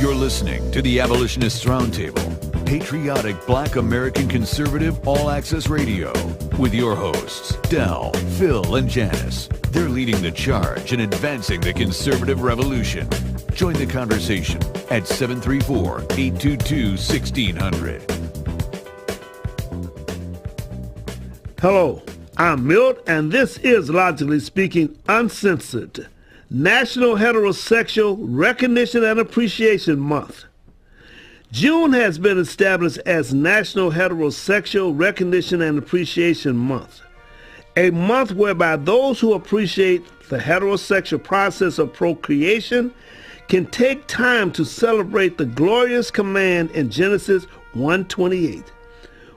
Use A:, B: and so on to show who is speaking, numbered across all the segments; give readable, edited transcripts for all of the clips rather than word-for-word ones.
A: You're listening to the Abolitionists Roundtable, patriotic Black American conservative all-access radio, with your hosts, Del, Phil, and Janice. They're leading the charge in advancing the conservative revolution. Join the conversation at 734-822-1600.
B: Hello, I'm Milt, and this is Logically Speaking Uncensored, National Heterosexual Recognition and Appreciation Month. June has been established as National Heterosexual Recognition and Appreciation Month, a month whereby those who appreciate the heterosexual process of procreation can take time to celebrate the glorious command in Genesis 1:28,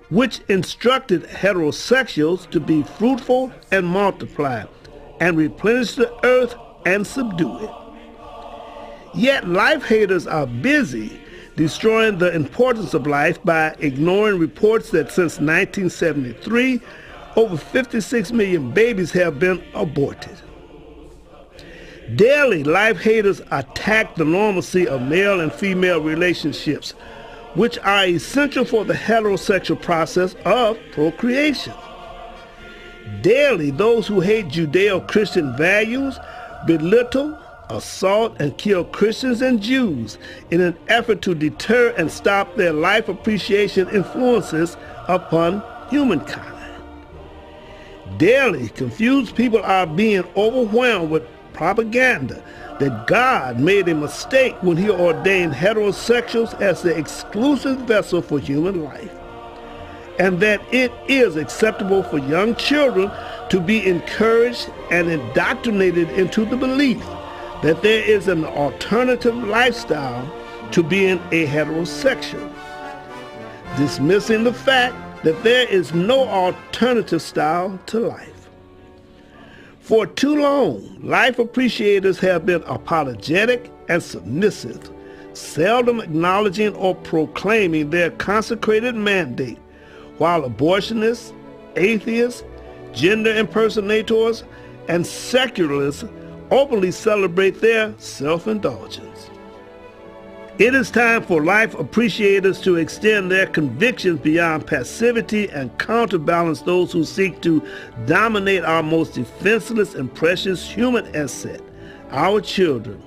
B: which instructed heterosexuals to be fruitful and multiply and replenish the earth and subdue it. Yet life haters are busy destroying the importance of life by ignoring reports that since 1973, over 56 million babies have been aborted. Daily, life haters attack the normalcy of male and female relationships, which are essential for the heterosexual process of procreation. Daily, those who hate Judeo-Christian values belittle, assault, and kill Christians and Jews in an effort to deter and stop their life appreciation influences upon humankind. Daily, confused people are being overwhelmed with propaganda that God made a mistake when he ordained heterosexuals as the exclusive vessel for human life, and that it is acceptable for young children to be encouraged and indoctrinated into the belief that there is an alternative lifestyle to being a heterosexual, dismissing the fact that there is no alternative style to life. For too long, life appreciators have been apologetic and submissive, seldom acknowledging or proclaiming their consecrated mandate, while abortionists, atheists, gender impersonators, and secularists openly celebrate their self-indulgence. It is time for life appreciators to extend their convictions beyond passivity and counterbalance those who seek to dominate our most defenseless and precious human asset, our children,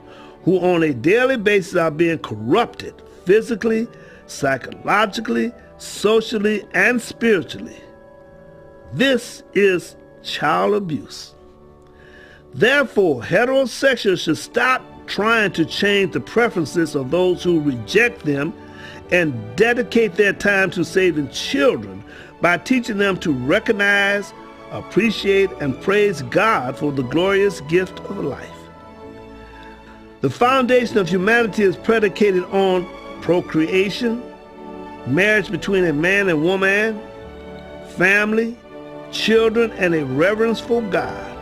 B: who on a daily basis are being corrupted physically, psychologically, socially, and spiritually. This is child abuse. Therefore, heterosexuals should stop trying to change the preferences of those who reject them and dedicate their time to saving children by teaching them to recognize, appreciate, and praise God for the glorious gift of life. The foundation of humanity is predicated on procreation, marriage between a man and woman, family, children, and a reverence for God.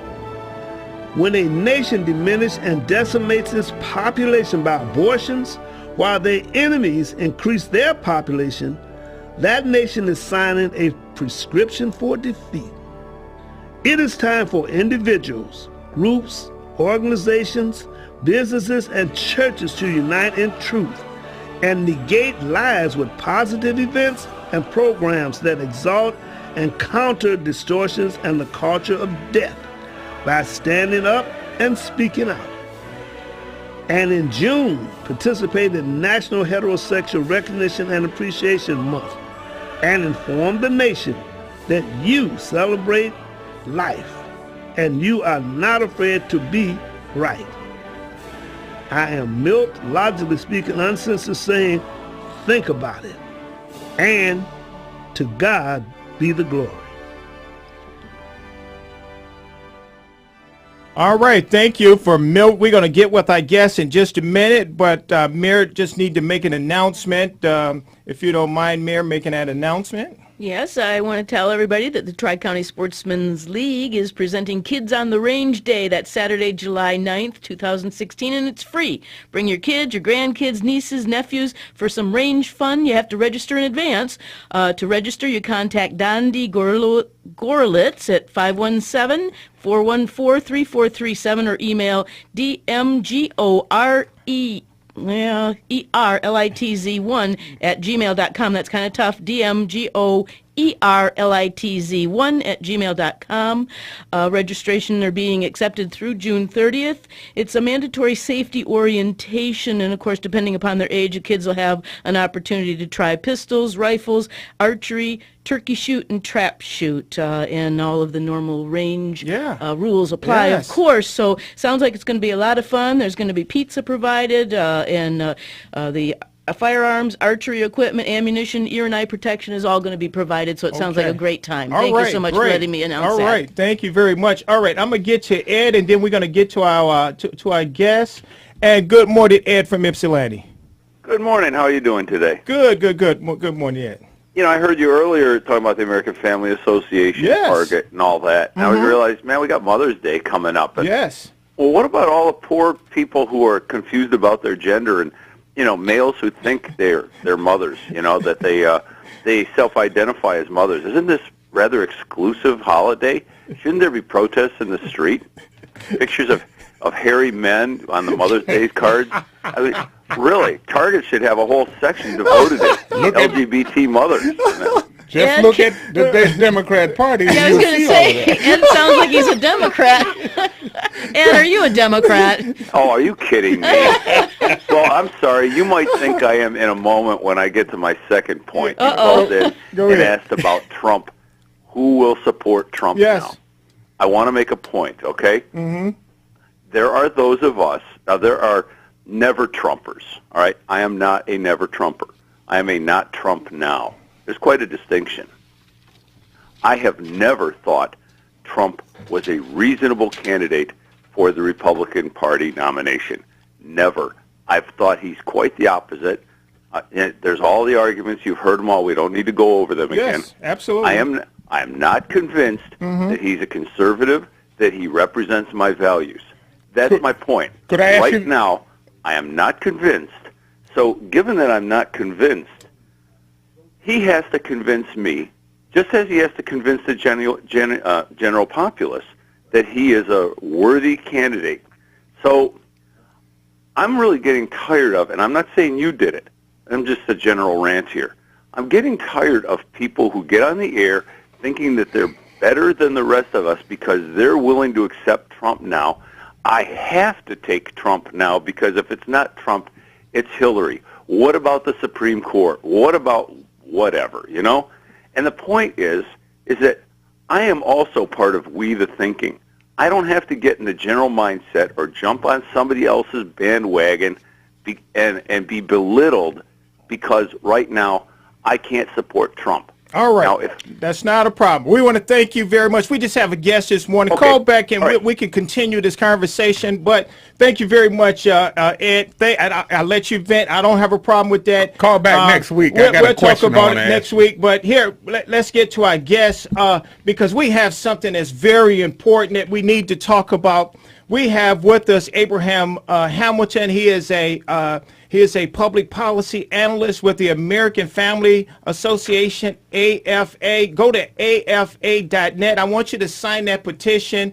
B: When a nation diminishes and decimates its population by abortions, while their enemies increase their population, that nation is signing a prescription for defeat. It is time for individuals, groups, organizations, businesses, and churches to unite in truth and negate lies with positive events and programs that exalt and counter distortions and the culture of death by standing up and speaking out. And in June, participate in National Heterosexual Recognition and Appreciation Month and inform the nation that you celebrate life and you are not afraid to be right. I am Milt, Logically Speaking Uncensored, saying, think about it. And to God be the glory.
C: All right, thank you for Milt. We're going to get with our guest in just a minute, but Mayor just need to make an announcement. If you don't mind, Mayor, making that announcement.
D: Yes, I want to tell everybody that the Tri-County Sportsmen's League is presenting Kids on the Range Day. That's Saturday, July 9th, 2016, and it's free. Bring your kids, your grandkids, nieces, nephews for some range fun. You have to register in advance. To register, you contact Don D. Gorlitz at 517-414-3437 or email dmgore ERLITZ1 at gmail.com. That's kind of tough. DMGOERLITZ1 at gmail.com. Registration are being accepted through June 30th. It's a mandatory safety orientation, and of course, depending upon their age, the kids will have an opportunity to try pistols, rifles, archery, turkey shoot, and trap shoot, and all of the normal range rules apply, of course. So sounds like it's going to be a lot of fun. There's going to be pizza provided, and the firearms, archery equipment, ammunition, ear and eye protection is all going to be provided, so it sounds like a great time. Thank you so much for letting me announce that.
C: All right, thank you very much. All right, I'm going to get to Ed, and then we're going to get to our guests. And good morning, Ed from Ypsilanti.
E: Good morning. How are you doing today?
C: Good. Good morning, Ed.
E: You know, I heard you earlier talking about the American Family Association, Target, and all that. And I realized, man, we got Mother's Day coming up. And, well, what about all the poor people who are confused about their gender and, you know, males who think they're mothers, you know, that they self-identify as mothers? Isn't this rather exclusive holiday? Shouldn't there be protests in the street? Pictures of hairy men on the Mother's Day cards? I mean, really, Target should have a whole section devoted to LGBT mothers.
F: Just look at the Democrat Party.
D: Yeah, I was going to say, Ed sounds like he's a Democrat. Ed, are you a Democrat?
E: Oh, are you kidding me? Well, I'm sorry. You might think I am in a moment when I get to my second point. You called in and asked about Trump. Who will support Trump now? I want to make a point, okay? Mm-hmm. There are those of us, now there are never Trumpers, all right? I am not a never Trumper. I am a not Trump now. There's quite a distinction. I have never thought Trump was a reasonable candidate for the Republican Party nomination. Never. I've thought he's quite the opposite. There's all the arguments. You've heard them all. We don't need to go over them again.
C: Yes, absolutely.
E: I am not convinced that he's a conservative, that he represents my values. That's my point.
F: Could I ask
E: right now, I am not convinced. So given that I'm not convinced, he has to convince me, just as he has to convince the general populace, that he is a worthy candidate. So I'm really getting tired of, and I'm not saying you did it, I'm just a general rant here. I'm getting tired of people who get on the air thinking that they're better than the rest of us because they're willing to accept Trump now. I have to take Trump now because if it's not Trump, it's Hillary. What about the Supreme Court? What about whatever, you know? And the point is that I am also part of we the thinking. I don't have to get in the general mindset or jump on somebody else's bandwagon and be belittled because right now I can't support Trump.
C: All right. Now, that's not a problem. We want to thank you very much. We just have a guest this morning.
E: Okay.
C: Call back and we can continue this conversation. But thank you very much, Ed. I'll let you vent. I don't have a problem with that.
F: Call back next week.
C: We'll talk about it next week. But here, let's get to our guest because we have something that's very important that we need to talk about. We have with us Abraham Hamilton. He is a public policy analyst with the American Family Association, AFA. Go to afa.net. I want you to sign that petition,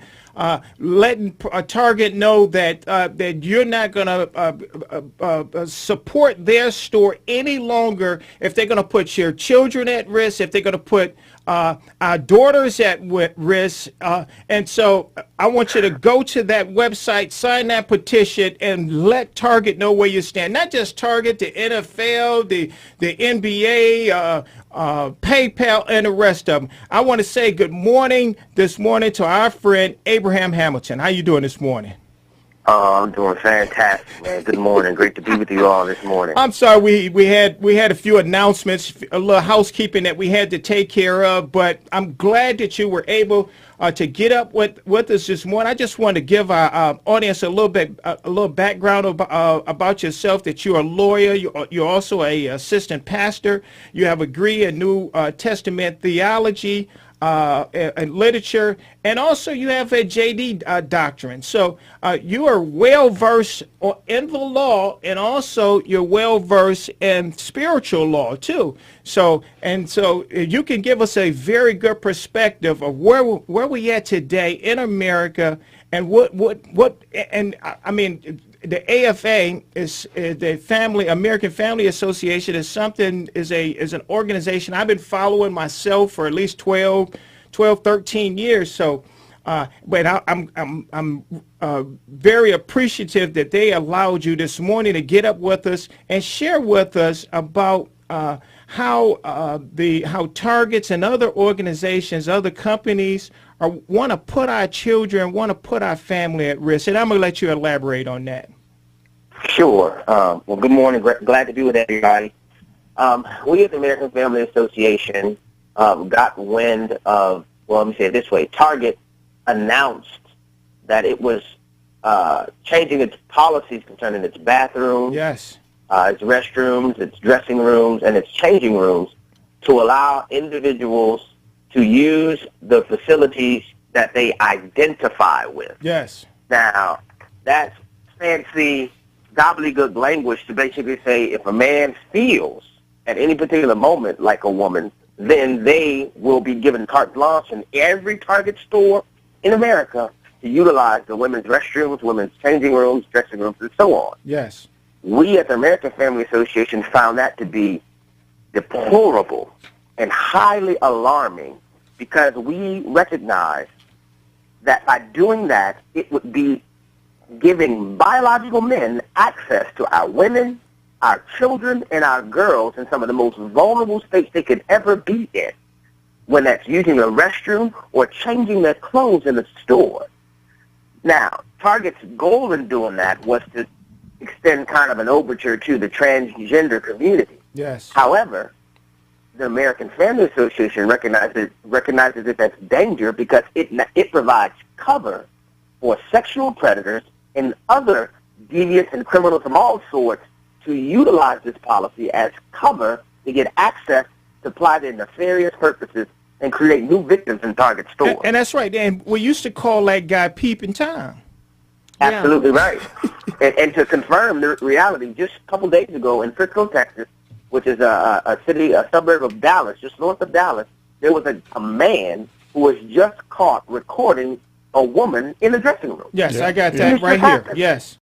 C: letting Target know that you're not going to support their store any longer if they're going to put your children at risk, if they're going to put our daughters at risk. And so I want you to go to that website, sign that petition, and let Target know where you stand. Not just Target, the NFL, the NBA, PayPal, and the rest of them. I want to say good morning this morning to our friend Abraham Hamilton. How you doing this morning?
G: I'm doing fantastic, man. Good morning. Great to be with you all this morning.
C: I'm sorry we had a few announcements, a little housekeeping that we had to take care of, but I'm glad that you were able to get up with us this morning. I just want to give our audience a little background about yourself. That you're a lawyer. You're also a assistant pastor. You have a degree in New Testament theology. And literature, and also you have a JD doctrine. So you are well versed in the law, and also you're well versed in spiritual law too. So you can give us a very good perspective of where we at today in America And I mean, the AFA is the American Family Association is an organization I've been following myself for at least 12, 13 years. So, but I'm very appreciative that they allowed you this morning to get up with us and share with us about how targets and other organizations, other companies want to put our children, want to put our family at risk. And I'm going to let you elaborate on that.
G: Sure. Well, good morning. Glad to be with everybody. We at the American Family Association got wind of, well, let me say it this way. Target announced that it was changing its policies concerning its bathrooms,
C: yes,
G: its restrooms, its dressing rooms, and its changing rooms to allow individuals to use the facilities that they identify with.
C: Yes.
G: Now, that's fancy gobbledygook language to basically say if a man feels at any particular moment like a woman, then they will be given carte blanche in every Target store in America to utilize the women's restrooms, women's changing rooms, dressing rooms, and so on.
C: Yes.
G: We at the American Family Association found that to be deplorable and highly alarming because we recognize that by doing that, it would be giving biological men access to our women, our children, and our girls in some of the most vulnerable states they could ever be in, when that's using a restroom or changing their clothes in a store. Now, Target's goal in doing that was to extend kind of an overture to the transgender community.
C: Yes.
G: However, the American Family Association recognizes it as danger because it provides cover for sexual predators and other deviants and criminals of all sorts to utilize this policy as cover to get access to apply their nefarious purposes and create new victims in Target stores.
C: And that's right. And we used to call that guy Peeping Tom.
G: Absolutely right. And to confirm the reality, just a couple days ago in Frisco, Texas, which is a suburb of Dallas, just north of Dallas, there was a man who was just caught recording a woman in the dressing room.
C: Yes, I got that right here. Yes.